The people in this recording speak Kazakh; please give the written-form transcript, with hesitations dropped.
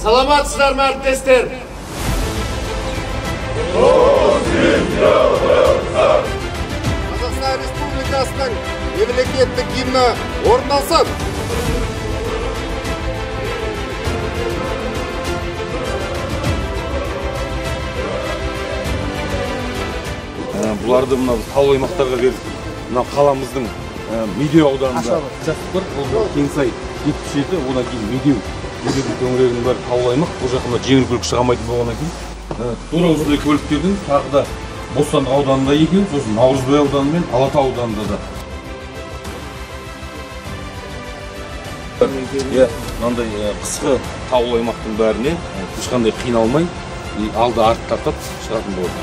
Саламатсыздарбы әріптестер? Қазақстан Республикасының мемлекеттік гимні орындалсын. Бұларды мына таулы аймақтарға беріп, мына қаламыздың Медеу ауданында участок бар. Ол Кеңсай 77, одан кейін Медеу төңірегінің бәрі таулы аймақ. Бұл жақында жеңіл көлік шыға алмайтын болғаннан кейін, тура осындай көліктердің тағы да Бостандық ауданында екен, сосын Наурызбай ауданы мен Алатау ауданында да. Мынандай қысқы таулы аймақтың бәріне ешқандай қиналмай, алды артты тартып шығатын болады.